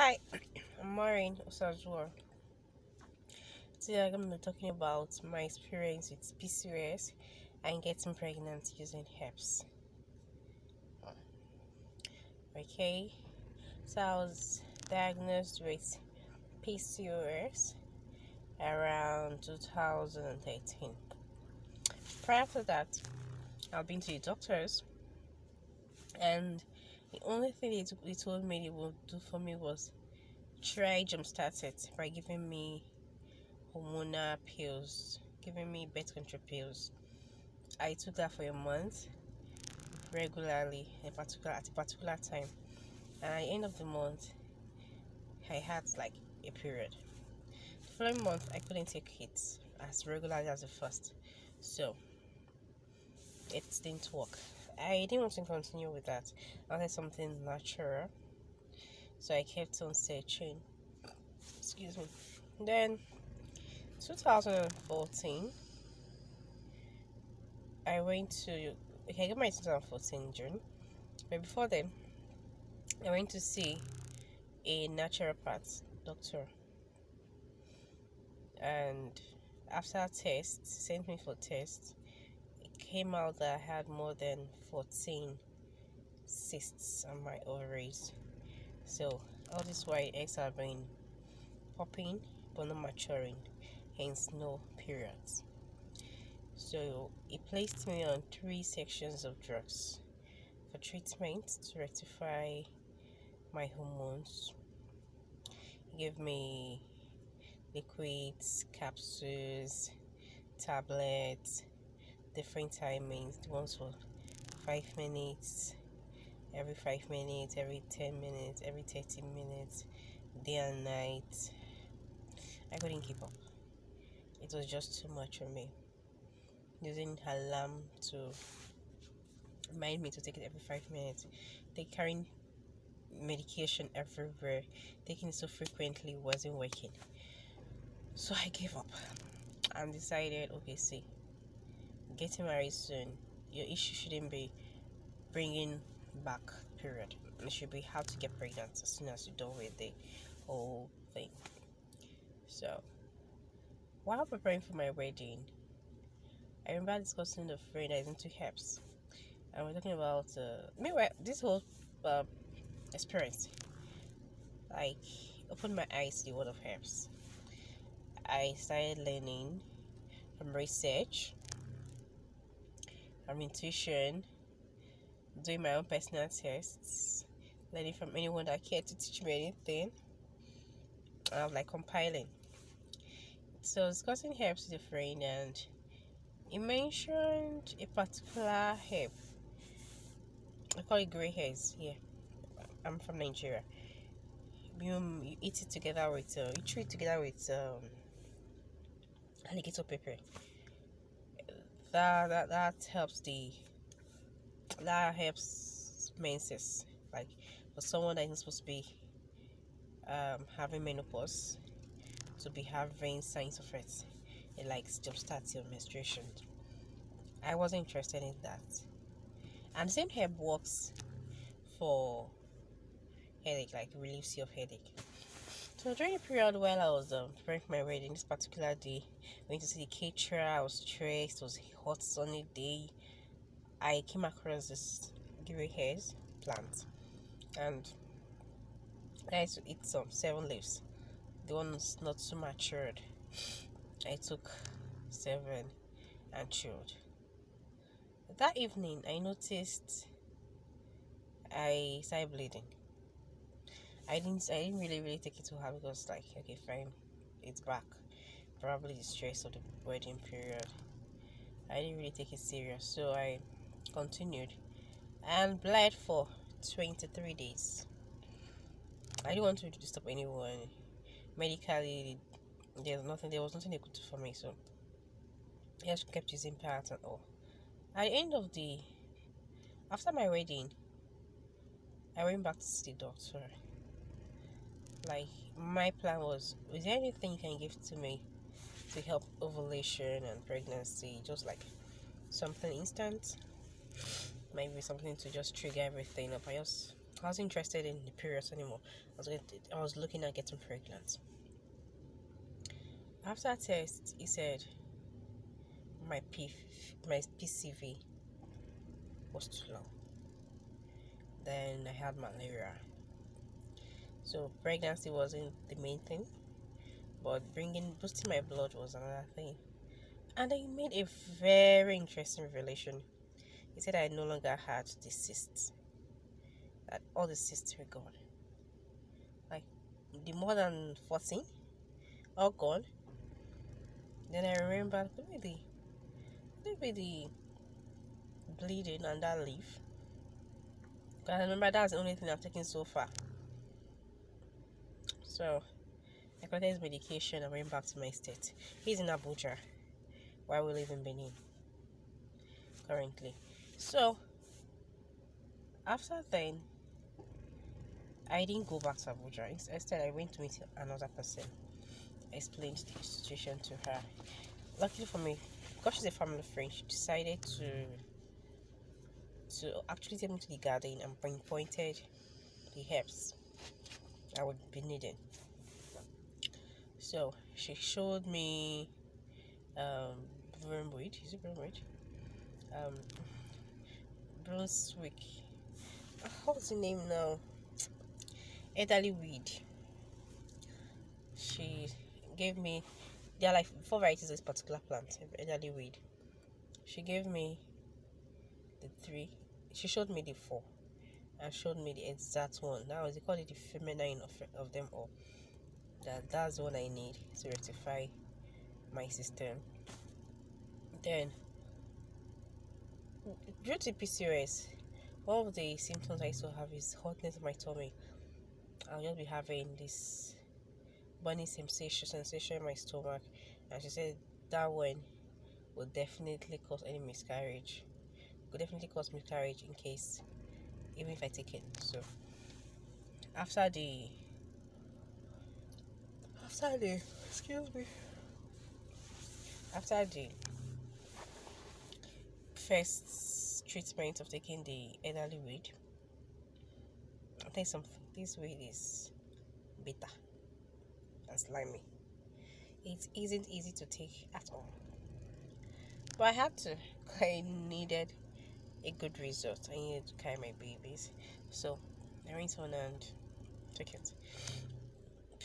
Hi, I'm Maureen Osajua. Today I'm going to be talking about my experience with PCOS and getting pregnant using herbs. Okay, so I was diagnosed with PCOS around 2013. Prior to that, I've been to the doctors, and the only thing they told me they would do for me was try jumpstart it by giving me hormonal pills, giving me birth control pills. I took that for a month regularly at a particular time, and at the end of the month I had like a period. The following month I couldn't take it as regularly as the first, so it didn't work. I didn't want to continue with that. I wanted something natural, so I kept on searching. Excuse me. Then 2014 I went to I got married in 2014 June, but before then I went to see a naturopath doctor, and after tests, sent me for tests. It came out that I had more than 14 cysts on my ovaries. So all this while eggs have been popping but not maturing, hence no periods. So he placed me on 3 sections of drugs for treatment to rectify my hormones. He gave me liquids, capsules, tablets, different timings. The ones for 5 minutes, every 5 minutes, every 10 minutes, every 30 minutes, day and night. I couldn't keep up. It was just too much for me. Using alarm to remind me to take it every 5 minutes. They carrying medication everywhere. Taking it so frequently wasn't working. So I gave up and decided, okay, see, getting married soon, your issue shouldn't be bringing back period. It should be how to get pregnant as soon as you're done with the whole thing. So while preparing for my wedding, I remember discussing with a friend that is into herbs, and we're talking about meanwhile this whole uh, experience like opened my eyes to the world of herbs. I started learning from research, from intuition, doing my own personal tests, learning from anyone that cared to teach me anything. I was like compiling. So discussing herbs with a friend, and he mentioned a particular herb. I call it grey hairs. Yeah, I'm from Nigeria. You eat it together with you chew it together with alligator pepper. That helps menses. Like for someone that isn't supposed to be having menopause to be having signs of it. It like jumpstarts your menstruation. I wasn't interested in that. And the same herb works for headache, like relieves you of headache. So during the period while I was preparing for my wedding, this particular day, went to see the caterer. I was stressed. It was a hot sunny day. I came across this grey hairs plant, and I had to eat some 7 leaves. The ones not too matured. I took 7 and chewed. That evening, I noticed I started bleeding. I didn't really take it to heart because like okay fine, it's back. Probably the stress of the wedding period. I didn't really take it serious, so I continued and bled for 23 days. I didn't want to disturb anyone. Medically, there was nothing they could do for me, so I just kept using pads and all. At the end of after my wedding, I went back to see the doctor. Like, my plan was, is there anything you can give to me to help ovulation and pregnancy? Just like something instant, maybe something to just trigger everything up. I just I wasn't interested in the periods anymore. I was looking at getting pregnant. After test, he said my my PCV was too low. Then I had malaria. So pregnancy wasn't the main thing, but boosting my blood was another thing. And he made a very interesting revelation. He said I no longer had the cysts. That all the cysts were gone. Like the more than 14, all gone. Then I remembered maybe the bleeding and that leaf. Because I remember that's the only thing I've taken so far. So I got his medication and went back to my state. He's in Abuja, while we live in Benin currently. So after then, I didn't go back to Abuja. Instead, I went to meet another person. I explained the situation to her. Luckily for me, because she's a family friend, she decided to actually take me to the garden and pinpointed the herbs I would be needing. So she showed me wormwood. Is it wormwood? Um, Brunswick. What's the name now? Elderly weed. She gave me. There are like 4 varieties of this particular plant, elderly weed. She gave me the 3. She showed me the 4, and showed me the exact one. Now they call it the feminine of them all. That's the one I need to rectify my system. Then, due to PCOS, one of the symptoms I used to have is hotness in my tummy. I'll just be having this burning sensation in my stomach, and she said that one would definitely cause any miscarriage. Could definitely cause miscarriage in case, even if I take it. So after the excuse me, after the first treatment of taking the elderly weed, I think this weed is bitter and slimy. It isn't easy to take at all, but I had to. I needed a good result. I needed to carry my babies, so I went on and took it.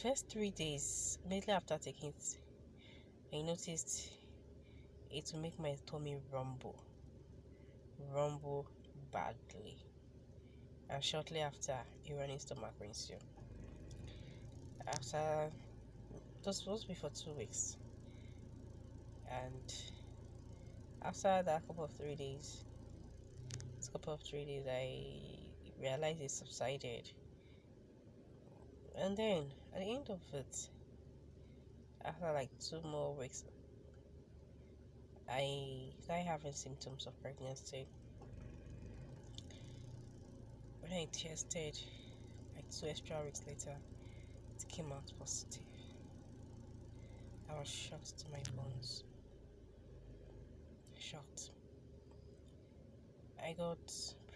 First 3 days, immediately after taking it, I noticed it will make my tummy rumble badly, and shortly after, a running stomach will ensue. After, it was supposed to be for 2 weeks, and after that couple of 3 days, I realized it subsided. And then at the end of it, after like 2 more weeks, I started having symptoms of pregnancy. When I tested, like 2 extra weeks later, it came out positive. I was shocked to my bones. Shocked. I got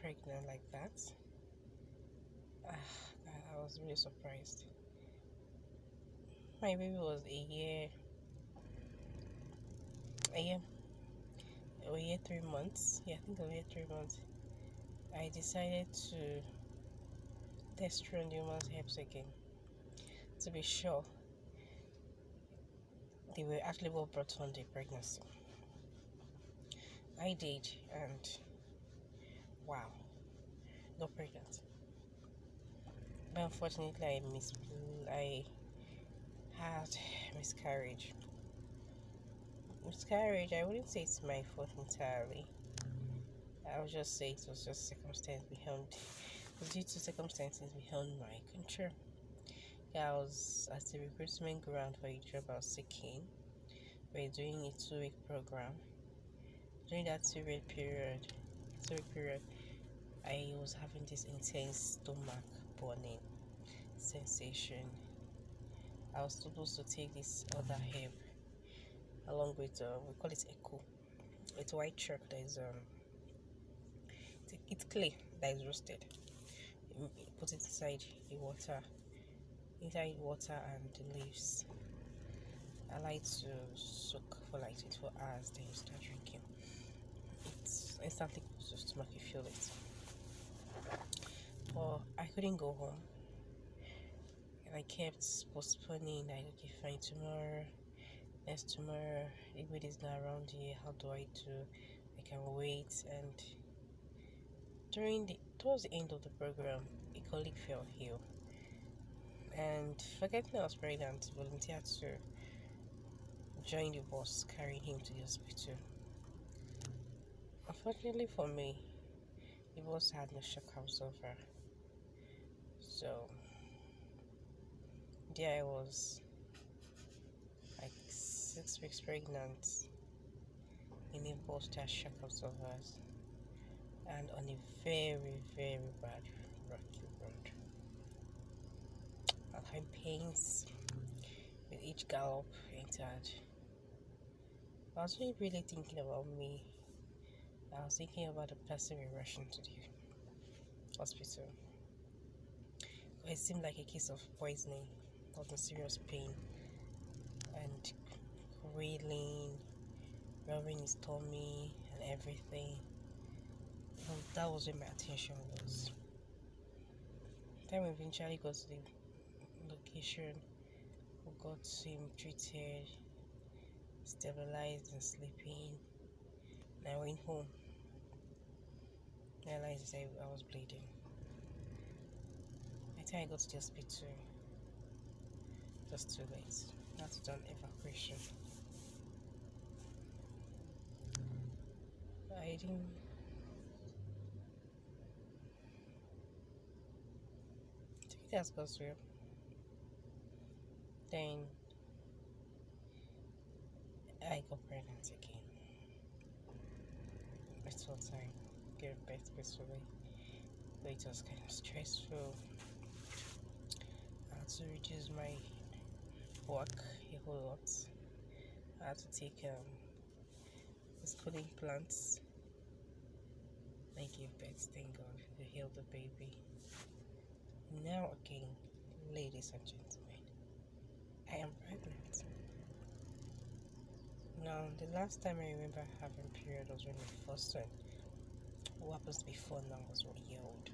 pregnant like that. I was really surprised. My baby was a year, 3 months. Yeah, I think a year, 3 months. I decided to test run the woman's hips again to be sure they were actually what brought on the pregnancy. I did, and wow, got pregnant. But unfortunately, I had miscarriage. I wouldn't say it's my fault entirely. I would just say it was just due to circumstances beyond my control. Yeah, I was at the recruitment ground for a job I was seeking. We're doing a 2-week program. During that 2-week period, I was having this intense stomach burning sensation. I was supposed to take this other herb along with we call it echo. It's white chalk that is it's clay that is roasted. put it inside water and the leaves. I like to soak for like 24 hours, then you start drinking. It's instantly goes to stomach, you feel it. But I couldn't go home, and I kept postponing. Like, okay, fine, tomorrow, next tomorrow, everybody's not around here. How do I do? I can wait. And towards the end of the program, a colleague fell ill, and forgetting I was pregnant, volunteered to join the bus carrying him to the hospital. Unfortunately for me, the bus had no shock absorber, so there I was, like 6 weeks pregnant, in a bus that shock absorbers, and on a very, very bad rocky road. I had pains with each gallop entered. I was really thinking about me. I was thinking about the person we rushed into the hospital. It seemed like a case of poisoning, of the serious pain, and wailing, rubbing his tummy, and everything. And that was where my attention was. Then we eventually got to the location. We got him treated, stabilized, and sleeping. And I went home. I realized I was bleeding. By the time I got to the hospital, it was too late. I had to do an evacuation. I didn't. Take it as God's will. Then I got pregnant again. It was time gave birth peacefully, but it was kind of stressful. I had to reduce my work a whole lot. I had to take schooling plants. I gave birth, thank God, they healed the baby. Now again, ladies and gentlemen, I am pregnant. Now, the last time I remember having period was when my first son, who happens before now, was 1 year old.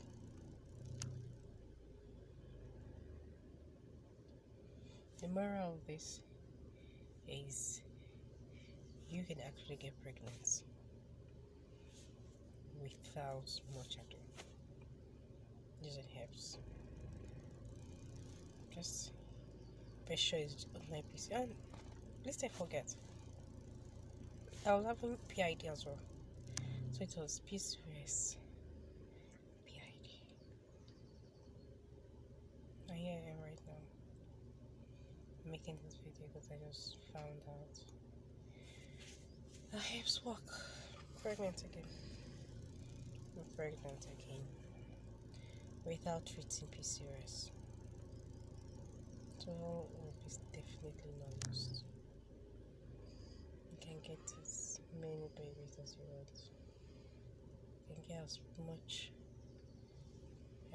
The moral of this is you can actually get pregnant without much ado. Using herbs. Just make sure it's on my PC. And lest I forget, I was having PID as well. So it was PCOS, PID. And here I am right now, making this video because I just found out the herbs work. Pregnant again. I'm pregnant again without treating PCOS. So hope is definitely not lost. You can get as many babies as you want. You can get as much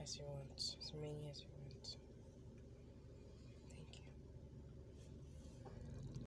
as you want, as many as you